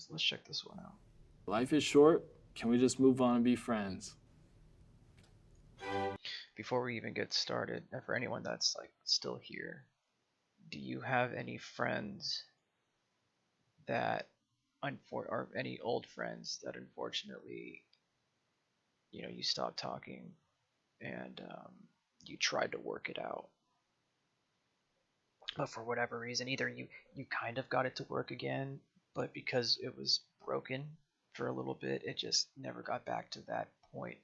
Let's check this one out. Life is short. Can we just move on and be friends? Before we even get started, and for anyone that's like still here, do you have any friends that or any old friends that unfortunately, you know, you stopped talking and you tried to work it out, but for whatever reason, either you kind of got it to work again, but because it was broken for a little bit, it just never got back to that point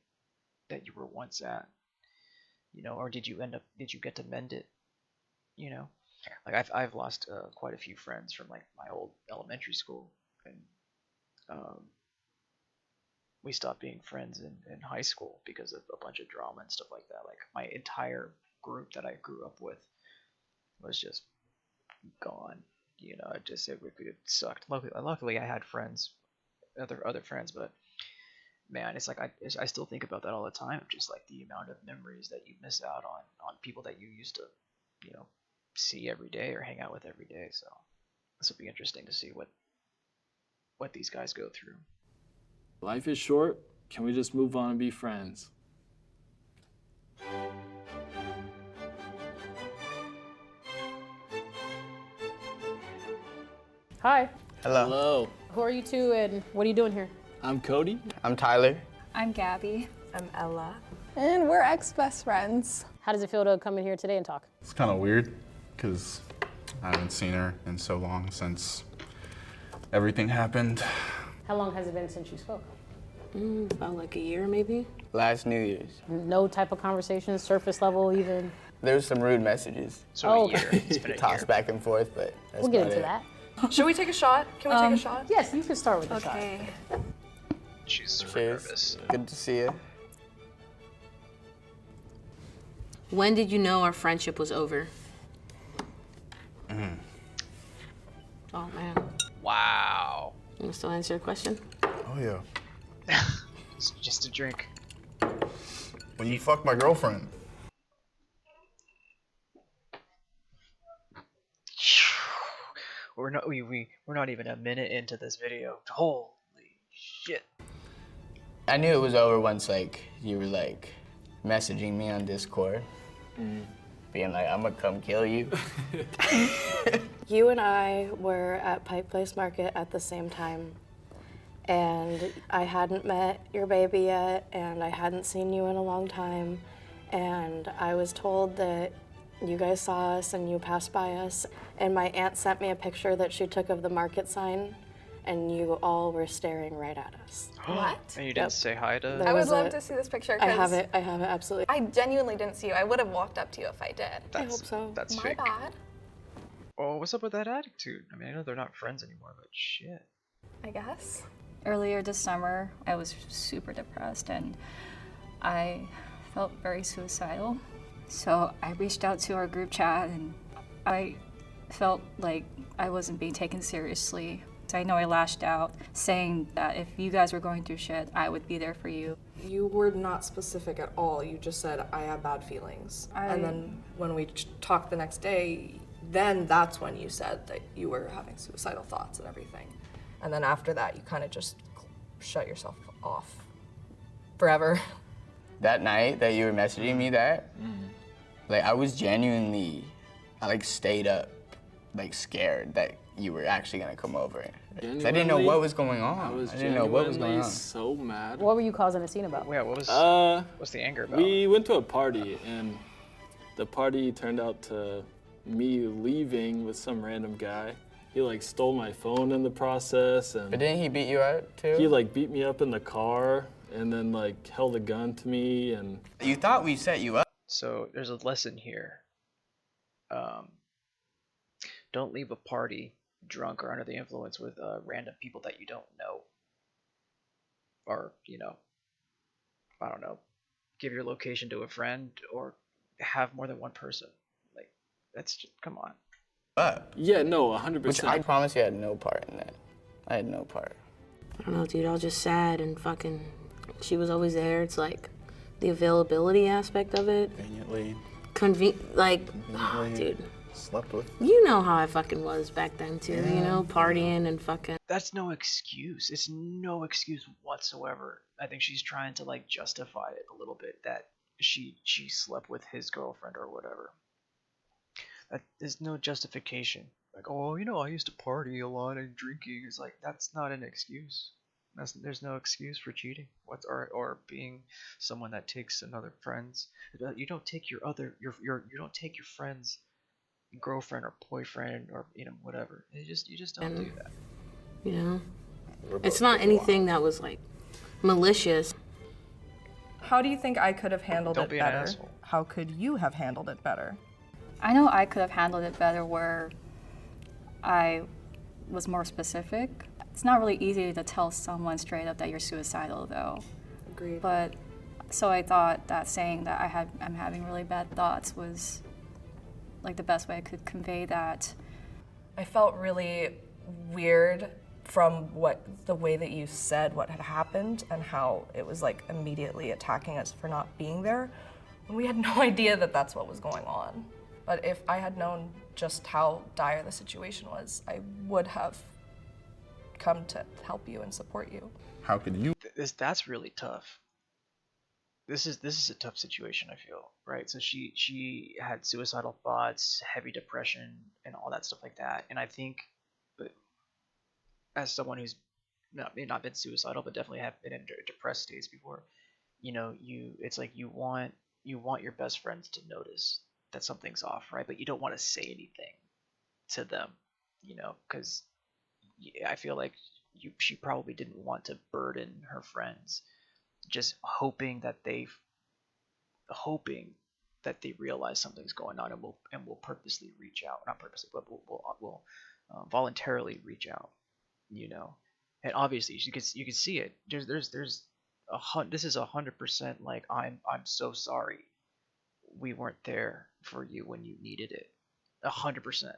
that you were once at, you know, or did you get to mend it, you know? Like I've lost quite a few friends from like my old elementary school, and we stopped being friends in high school because of a bunch of drama and stuff like that. Like my entire group that I grew up with was just gone. You know, it sucked. Luckily, I had friends, other friends, but man, it's like I still think about that all the time. Just like the amount of memories that you miss out on people that you used to, you know, see every day or hang out with every day. So this will be interesting to see what these guys go through. Life is short. Can we just move on and be friends? Hi. Hello. Hello. Who are you two and what are you doing here? I'm Cody. I'm Tyler. I'm Gabby. I'm Ella. And we're ex-best friends. How does it feel to come in here today and talk? It's kind of weird because I haven't seen her in so long since everything happened. How long has it been since you spoke? About like a year, maybe. Last New Year's. No type of conversation, surface level even? There was some rude messages. So Oh, a year. It's been a Tossed year. back and forth, but that's We'll get about into it. that. Should we take a shot? Can we take a shot? Yes, you can start with the shot. Okay. She's super Cheers. nervous. Good to see you. When did you know our friendship was over? Oh man. Wow. You can still answer your question? Oh yeah. It's just a drink. When you fucked my girlfriend. We're not even a minute into this video. Holy shit. I knew it was over once like you were like messaging me on Discord. Being like, I'm gonna come kill you. You and I were at Pike Place Market at the same time, and I hadn't met your baby yet, and I hadn't seen you in a long time, and I was told that you guys saw us and you passed by us, and my aunt sent me a picture that she took of the market sign, and you all were staring right at us. What? And you didn't say hi to... There I would was love a- to see this picture. I 'cause have it, absolutely. I genuinely didn't see you. I would have walked up to you if I did. I hope so. That's My fake. bad, Oh, what's up with that attitude? I mean, I know they're not friends anymore, but shit. I guess. Earlier this summer, I was super depressed and I felt very suicidal. So I reached out to our group chat and I felt like I wasn't being taken seriously. So I know I lashed out, saying that if you guys were going through shit, I would be there for you. You were not specific at all. You just said, I have bad feelings. And then when we talked the next day, then that's when you said that you were having suicidal thoughts and everything. And then after that, you kind of just shut yourself off forever. That night that you were messaging me that, like I was genuinely, I like stayed up, like scared that you were actually gonna come over. 'Cause I didn't know what was going on. I didn't know what was going on. so mad. What were you causing a scene about? Yeah, what's the anger about? We went to a party and the party turned out to me leaving with some random guy. He like stole my phone in the process and But didn't he beat you out too? he like beat me up in the car and then like held a gun to me and You thought we set you up? So there's a lesson here. Don't leave a party drunk or under the influence with random people that you don't know. Or, you know, I don't know, give your location to a friend or have more than one person. Like, that's just, come on. Up. yeah, no, 100%. Which I promise you had no part in that. I had no part. I don't know, dude. I was just sad and fucking. She was always there. It's like the availability aspect of it. Conveniently. Like, Conveniently. dude. slept with. You know how I fucking was back then too, you know, partying and fucking. That's no excuse. It's no excuse whatsoever. I think she's trying to like justify it a little bit that she slept with his girlfriend or whatever. That there's no justification. Like, oh, you know, I used to party a lot and drinking. It's like that's not an excuse. There's no excuse for cheating. Or being someone that takes another friend's. You don't take your you don't take your friend's girlfriend or boyfriend or whatever. You just don't do that. You know, it's not anything that was like malicious. How do you think I could have handled Don't it be an better? asshole. How could you have handled it better? I know I could have handled it better where I was more specific. It's not really easy to tell someone straight up that you're suicidal, though. Agreed. But so I thought that saying that I'm having really bad thoughts was like the best way I could convey that. I felt really weird from the way that you said what had happened and how it was like immediately attacking us for not being there when we had no idea that that's what was going on. But if I had known just how dire the situation was, I would have come to help you and support you. How could you? That's really tough. This is a tough situation, I feel, right? So she had suicidal thoughts, heavy depression, and all that stuff like that. And I think, as someone who's not been suicidal, but definitely have been in depressed states before, it's like you want your best friends to notice that something's off, right? But you don't want to say anything to them, because I feel like she probably didn't want to burden her friends, just hoping that they realize something's going on and will purposely reach out, not purposely, but will voluntarily reach out, And obviously you can see it. There's this is 100% like I'm so sorry we weren't there for you when you needed it. 100%,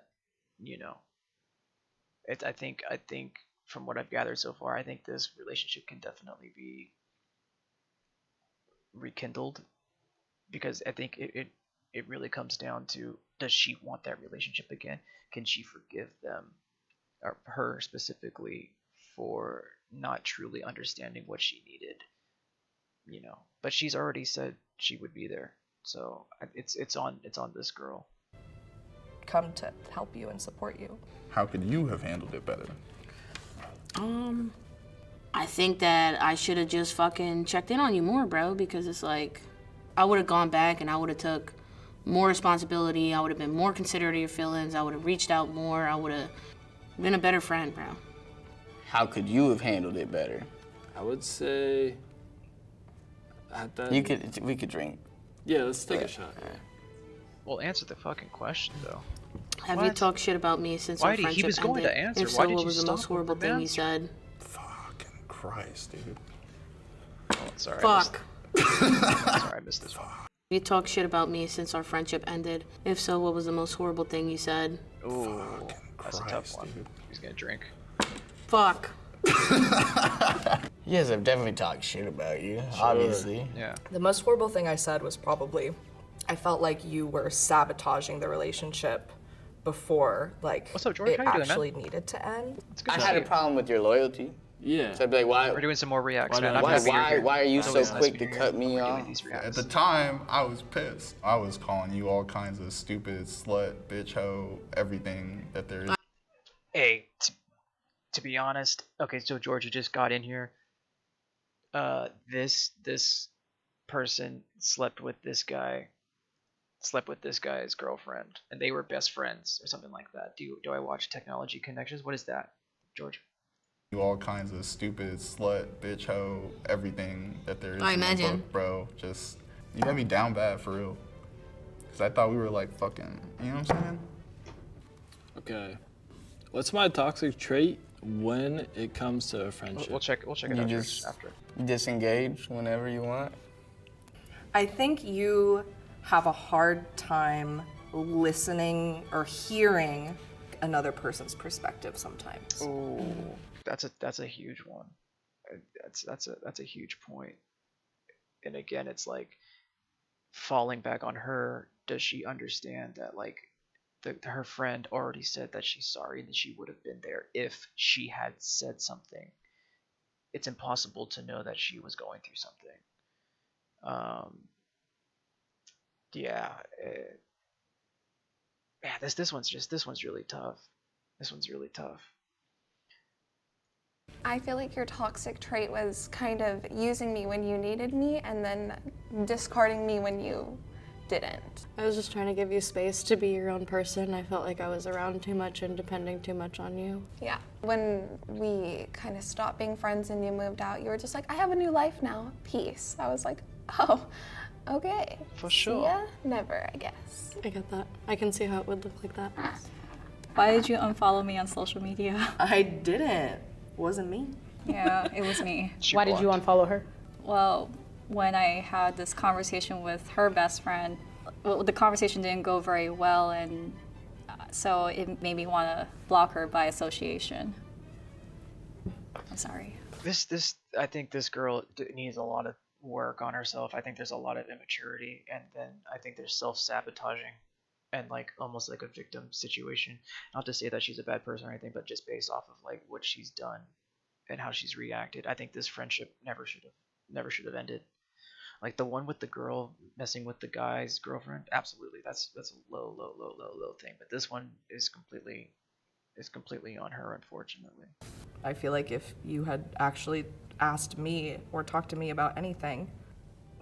I think from what I've gathered so far, I think this relationship can definitely be rekindled, because I think it really comes down to, does she want that relationship again? Can she forgive them, or her specifically, for not truly understanding what she needed? But she's already said she would be there, so it's on this girl. Come to help you and support you. How could you have handled it better? I think that I should have just fucking checked in on you more, bro, because it's like I would have gone back and I would have took more responsibility. I would have been more considerate of your feelings. I would have reached out more. I would have been a better friend, bro. How could you have handled it better? I would say we could drink. Yeah, let's take a shot. Well, answer the fucking question though. Have you talked shit about me since our friendship He was going ended? to answer. If Why so, did what you was the stop most horrible him, thing man? you said? Fucking Christ, dude. Oh, sorry. Fuck. Sorry, I missed this one. You talked shit about me since our friendship ended. If so, what was the most horrible thing you said? Ooh, that's a tough one. He's gonna drink. Fuck. You guys have definitely talked shit about you, obviously. Yeah. The most horrible thing I said was probably, I felt like you were sabotaging the relationship before, like, What's up, George? it How you doing, man? actually needed to end. It's good I to had see a you. problem with your loyalty. Yeah. So I'd be like, why? We're doing some more reacts, Why man. not? I'm happy you're here. Why are you It's so always nice quick to being cut here. me We're doing off? these At reacts. the time, I was pissed. I was calling you all kinds of stupid, slut, bitch, hoe, everything that there is. Hey, to be honest, okay, so George, you just got in here. This person slept with this guy's girlfriend, and they were best friends or something like that. Do I watch Technology Connections? What is that, George? You all kinds of stupid, slut, bitch, hoe, everything that there is I in the imagine. book, bro. Just, you got me down bad for real. Cause I thought we were like fucking, you know what I'm saying? Okay. What's my toxic trait when it comes to a friendship? We'll check it You out just after. disengage whenever you want. I think you have a hard time listening or hearing another person's perspective sometimes. Ooh, that's a huge one. That's a huge point. And again, it's like falling back on her. Does she understand that, like, her friend already said that she's sorry and that she would have been there if she had said something. It's impossible to know that she was going through something. Yeah, yeah. This one's really tough. This one's really tough. I feel like your toxic trait was kind of using me when you needed me and then discarding me when you didn't. I was just trying to give you space to be your own person. I felt like I was around too much and depending too much on you. Yeah. When we kind of stopped being friends and you moved out, you were just like, I have a new life now. Peace. I was like, oh, okay. For sure. See ya? Never, I guess. I get that. I can see how it would look like that. Why did you unfollow me on social media? I didn't. Wasn't me. Yeah, it was me. Why did you unfollow her? Well, when I had this conversation with her best friend, well, the conversation didn't go very well, and so it made me want to block her by association. I'm sorry. I think this girl needs a lot of work on herself. I think there's a lot of immaturity, and then I think there's self-sabotaging and like almost like a victim situation. Not to say that she's a bad person or anything, but just based off of like what she's done and how she's reacted. I think this friendship never should have ended. Like the one with the girl messing with the guy's girlfriend, absolutely, that's a low thing. But this one is completely on her, unfortunately. I feel like if you had actually asked me or talked to me about anything,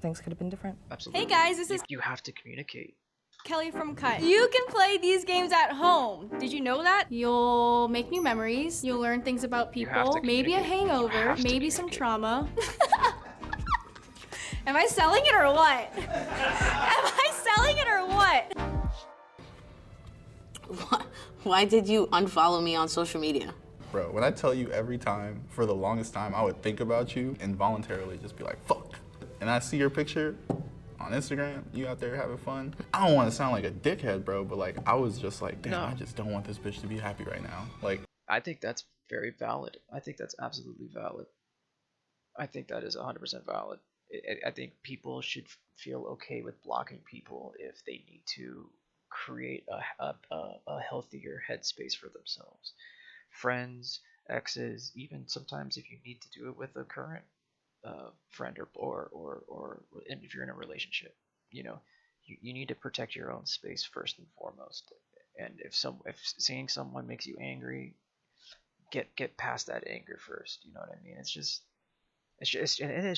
things could have been different. Absolutely. Hey guys, this is You have to communicate. Kelly from Cut. You can play these games at home. Did you know that? You'll make new memories. You'll learn things about You have people. to Maybe a communicate. You hangover. have to Maybe some communicate. trauma. Am I selling it or what? Am I selling it or what? Why did you unfollow me on social media? Bro, when I tell you every time, for the longest time, I would think about you involuntarily, just be like, fuck. And I see your picture on Instagram, you out there having fun. I don't want to sound like a dickhead, bro, but like, I was just like, damn, No. I just don't want this bitch to be happy right now. Like, I think that's very valid. I think that's absolutely valid. I think that is 100% valid. I think people should feel okay with blocking people if they need to create a healthier headspace for themselves. Friends, exes, even sometimes if you need to do it with a current friend or and if you're in a relationship, you need to protect your own space first and foremost. And if seeing someone makes you angry, get past that anger first. You know what I mean? It's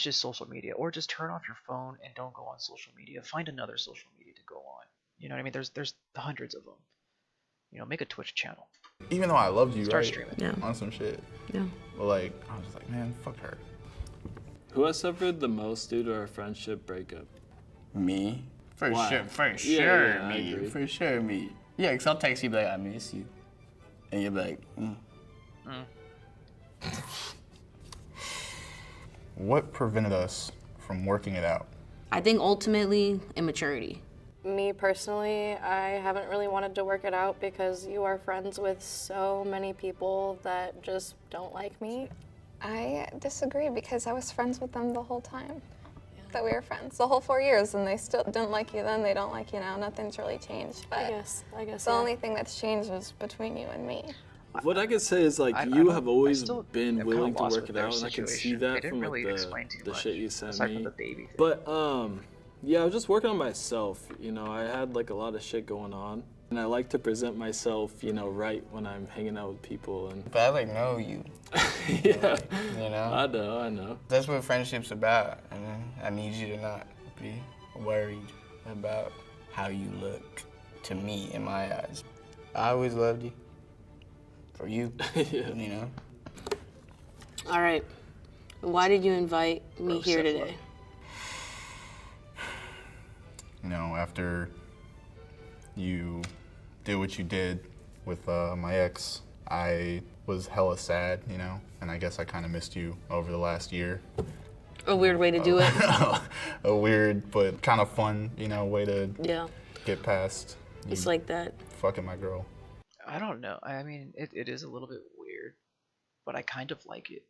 just social media, or just turn off your phone and don't go on social media. Find another social media to go on. You know what I mean? There's hundreds of them. Make a Twitch channel. even though I loved you, Start right? streaming. Yeah. On some shit. Yeah. But like, I was just like, man, fuck her. Who has suffered the most due to our friendship breakup? Me? For Why? sure, Yeah, yeah, I me. agree. For sure, me. Yeah, because I'll text you, be like, I miss you. And you'll be like, What prevented us from working it out? I think ultimately immaturity. Me personally, I haven't really wanted to work it out because you are friends with so many people that just don't like me. I disagree because I was friends with them the whole time that we were friends, the whole 4 years, and they still didn't like you then, they don't like you now. Nothing's really changed, but I guess. the Yeah. only thing that's changed was between you and me. What I could say is like I you don't- have I always still been am willing kinda to lost work with it their out, and I can see situation. that They didn't from like really explain too the much, shit you sent aside me. from the baby thing. But yeah, I was just working on myself. You know, I had like a lot of shit going on, and I like to present myself, you know, right when I'm hanging out with people. And but I like know you. yeah, You know? I know. That's what friendship's about. And I need you to not be worried about how you look to me in my eyes. I always loved you. For you, Yeah. you know? All right. Why did you invite me Gross here syphilis. today? You know, after you did what you did with my ex, I was hella sad, you know, and I guess I kind of missed you over the last year. A weird way to do it. A weird but kind of fun, you know, way to Yeah. get past It's like that. fucking my girl. I don't know. I mean, it is a little bit weird, but I kind of like it.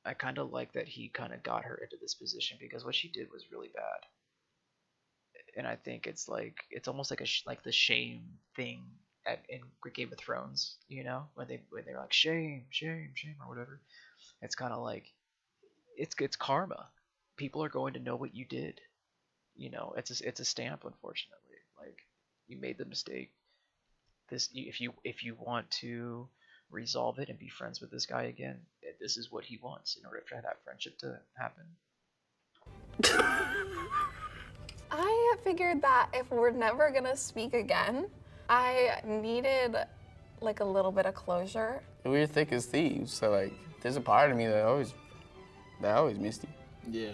I kind of like that he kind of got her into this position because what she did was really bad. and I think it's like it's almost like like the shame thing in Game of Thrones, you know, when they're like shame, shame, shame or whatever. It's kind of like it's karma. People are going to know what you did. You know, it's a stamp, unfortunately. Like you made the mistake. If you want to resolve it and be friends with this guy again, this is what he wants in order for that friendship to happen. I figured that if we're never gonna speak again, I needed like a little bit of closure. We were thick as thieves, so like there's a part of me that always missed you. Yeah.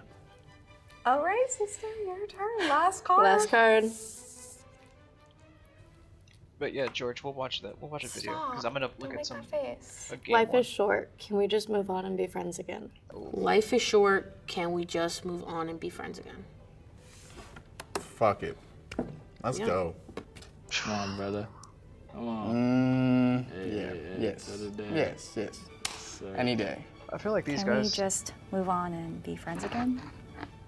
All right, sister, your turn. Last card. Last card. But yeah, George, we'll watch a video because I'm gonna look Don't at make some. that face. A game Life one. is short. Can we just move on and be friends again? Life is short. Can we just move on and be friends again? Fuck it. Let's go. Come on, brother. Come on. Yes. Other day. Yes. So, Any day. I feel like these Can we guys. just move on and be friends again?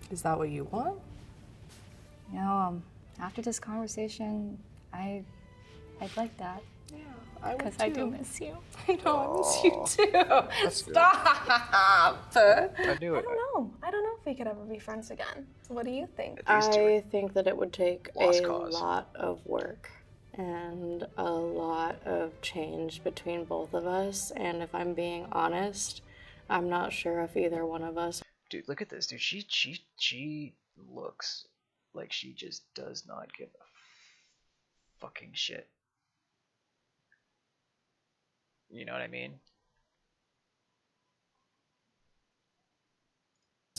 Is that what you want? You know, after this conversation, I'd like that. Yeah, I would Because too. I do miss you. I know, I miss you too. Stop! I knew I it. don't know. I don't know if we could ever be friends again. What do you think? I think that it would take Lost a cause. lot of work and a lot of change between both of us. And if I'm being honest, I'm not sure if either one of us. Dude, look at this, dude. She looks like she just does not give a fucking shit. You know what I mean?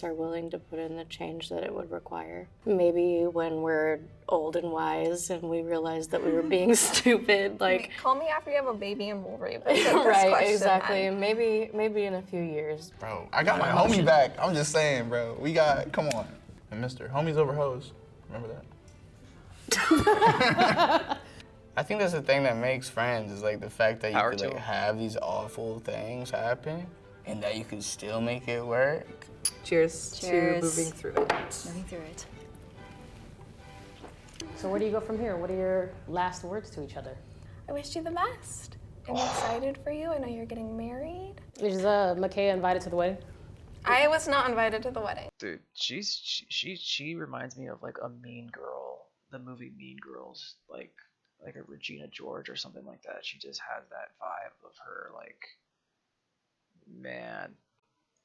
Are willing to put in the change that it would require. Maybe when we're old and wise and we realize that we were being stupid, like Call me after you have a baby and we'll revisit this right, question exactly. then. Maybe in a few years. Bro, I got my homie back. I'm just saying, bro. Come on. And Mr. Homies over hoes. Remember that? I think that's the thing that makes friends is like the fact that you Power could to like 'em. have these awful things happen and that you can still make it work. Cheers, Cheers. to moving through it. Moving through it. So where do you go from here? What are your last words to each other? I wish you the best. I'm excited for you. I know you're getting married. Is Makaya invited to the wedding? I was not invited to the wedding. Dude, she reminds me of like a Mean Girl, the movie Mean Girls, like a Regina George or something like that. She just has that vibe of her, like, man,